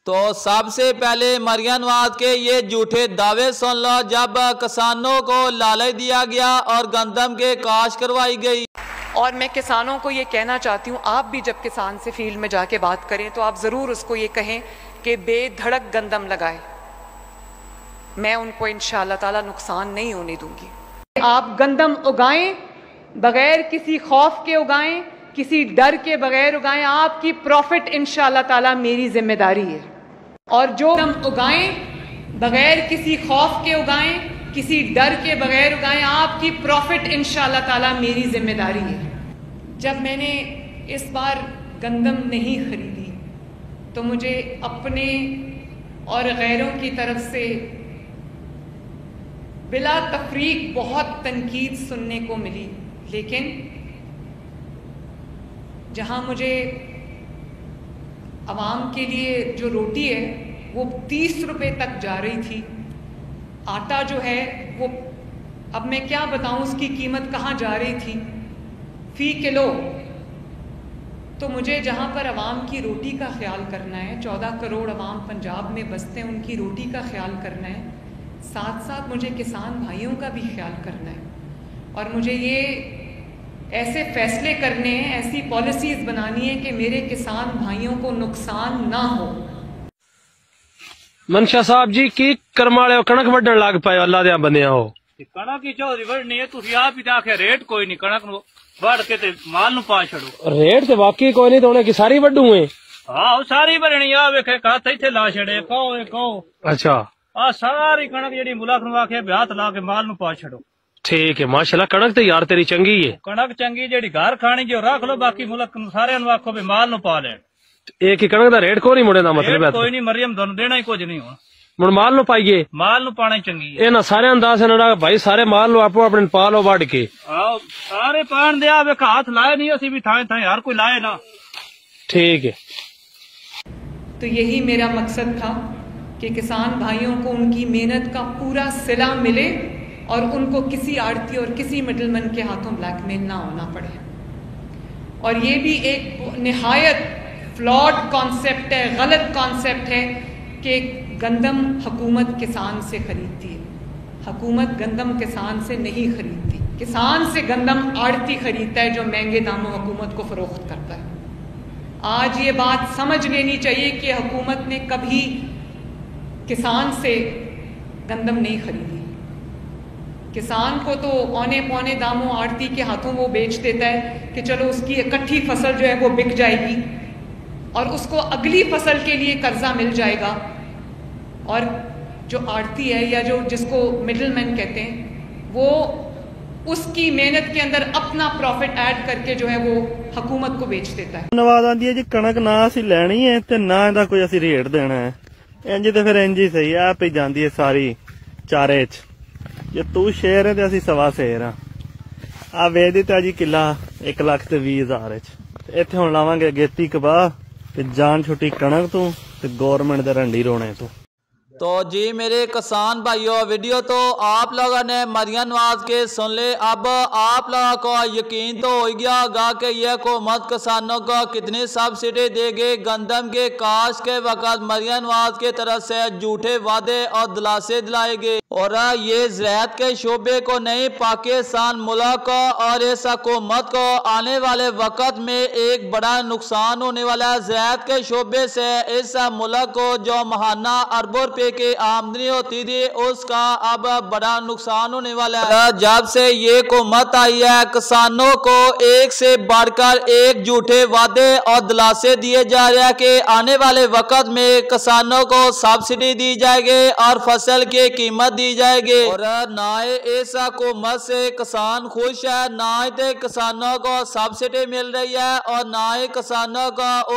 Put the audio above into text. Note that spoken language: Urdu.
تو سب سے پہلے مریم نواز کے یہ جھوٹے دعوے سن لو جب کسانوں کو لالچ دیا گیا اور گندم کے کاشت کروائی گئی۔ اور میں کسانوں کو یہ کہنا چاہتی ہوں، آپ بھی جب کسان سے فیلڈ میں جا کے بات کریں تو آپ ضرور اس کو یہ کہیں کہ بے دھڑک گندم لگائے، میں ان کو انشاءاللہ تعالی نقصان نہیں ہونے دوں گی۔ آپ گندم اگائیں، بغیر کسی خوف کے اگائیں، کسی ڈر کے بغیر اگائیں، آپ کی پروفٹ انشاءاللہ تعالی میری ذمہ داری ہے۔ اور جو گندم اگائیں بغیر کسی خوف کے اگائیں، کسی ڈر کے بغیر اگائیں، آپ کی پروفٹ انشاءاللہ تعالی میری ذمہ داری ہے۔ جب میں نے اس بار گندم نہیں خریدی تو مجھے اپنے اور غیروں کی طرف سے بلا تفریق بہت تنقید سننے کو ملی، لیکن جہاں مجھے عوام کے لیے جو روٹی ہے وہ 30 روپے تک جا رہی تھی، آٹا جو ہے وہ اب میں کیا بتاؤں اس کی قیمت کہاں جا رہی تھی فی کلو، تو مجھے جہاں پر عوام کی روٹی کا خیال کرنا ہے، 14 کروڑ عوام پنجاب میں بستے ہیں، ان کی روٹی کا خیال کرنا ہے، ساتھ ساتھ مجھے کسان بھائیوں کا بھی خیال کرنا ہے، اور مجھے یہ ایسے فیصلے کرنے ہیں، ایسی پالیسیز بنانی ہے کہ میرے کسان بھائیوں کو نقصان نہ ہو۔ منشا صاحب جی کی کرمالے کنک وڈن لگ پائے اللہ دیا بندیاں ہو کنک کی چوری وڈنی ہے، تسی آپ ہی آخیا ریٹ کوئی نہیں، کنک نو وڑ کے تے مال نو پا چھڑو۔ ریٹ تے واقعی کوئی نہیں تو انہیں کی ساری وڈوں ہیں؟ ہاں ساری بھرنی آ ویکھے کہتا ایتھے لا چھڑے کہو اچھا آ ساری کنک جڑی ملک نو آخیا بھی ہاتھ لا کے مال نو پا چھڑو۔ ٹھیک ہے ماشاءاللہ کنک تے یار تیری چنگی ہے، کنک چنگی جڑی گھر کھانی جو رکھ لو، باقی ملک سارے نو آکھو بھی مال نو پا لین۔ ایک ہی کنک دا ریٹ کو نہیں مڑے دا مطلب ہے کوئی نہیں، مریم دونوں دینا ہی کچھ نہیں ہو، مڑ مال نو پائیے، مال نو پانا ہی چنگی ہے۔ اے نا سارے انداز ہے بھائی سارے مال نو آپ اپنے پا لو وڈ کے، آؤ سارے پان دیا ویکھ ہاتھ لائے نہیں، اسی بھی تھائیں تھائیں ہر کوئی لائے نا۔ ٹھیک ہے۔ تو یہی میرا مقصد تھا کہ کسان بھائیوں کو ان کی محنت کا پورا صلہ ملے اور ان کو کسی آڑتی اور کسی مڈل مین کے ہاتھوں بلیک میل نہ ہونا پڑے۔ اور یہ بھی ایک نہایت فلاڈ کانسیپٹ ہے، غلط کانسیپٹ ہے کہ گندم حکومت کسان سے خریدتی ہے، حکومت گندم کسان سے نہیں خریدتی، کسان سے گندم آڑتی خریدتا ہے جو مہنگے داموں حکومت کو فروخت کرتا ہے۔ آج یہ بات سمجھ لینی چاہیے کہ حکومت نے کبھی کسان سے گندم نہیں خریدی، کسان کو تو اونے پونے داموں آڑتی کے ہاتھوں وہ بیچ دیتا ہے کہ چلو اس کی اکٹھی فصل جو ہے وہ بک جائے گی اور اس کو اگلی فصل کے لیے قرضہ مل جائے گا، اور جو آڑتی ہے یا جو جس کو مڈل مین کہتے ہیں وہ اس کی محنت کے اندر اپنا پروفٹ ایڈ کر کے جو ہے وہ حکومت کو بیچ دیتا ہے۔ نواز آندی ہے جی کنک نہ اسی لینی ہے تے نہ دا کوئی اسی ریٹ دینا ہے، انج تے پھر انج ہی صحیح ہے، پہ جاندی ہے ساری چارے چ، جے تو شیر ہے تے اسی سوا شیر ہاں۔ آ ویدی تے جی کلا 1,20,000 چ، ایتھے ہن لاواں گے گیتی کباہ تے جان چھٹی کنک تو تے گورنمنٹ دے رنڈی رونے تو جی میرے کسان بھائیو ویڈیو تو آپ لوگوں نے مریم نواز کے سن لے، اب آپ لوگوں کو یقین تو ہو گیا ہوگا کہ یہ حکومت کسانوں کو کتنی سبسڈی دے گی۔ گندم کے کاشت کے وقت مریم نواز کے طرف سے جھوٹے وعدے اور دلاسے دلائے گے، اور یہ زراعت کے شعبے کو نہیں پاکستان ملک کو اور اس حکومت کو آنے والے وقت میں ایک بڑا نقصان ہونے والا ہے۔ زراعت کے شعبے سے اس ملک کو جو ماہانہ اربوں روپے کی آمدنی ہوتی تھی اس کا اب بڑا نقصان ہونے والا ہے۔ جب سے یہ حکومت آئی ہے کسانوں کو ایک سے بڑھ کر ایک جھوٹے وعدے اور دلاسے دیے جا رہے ہیں کہ آنے والے وقت میں کسانوں کو سبسڈی دی جائے گی اور فصل کی قیمت دی جائے گی، اور نہ اس حکومت سے کسان خوش ہے، نہ ہی کسانوں کو سبسڈی مل رہی ہے اور نہ ہی کسانوں کو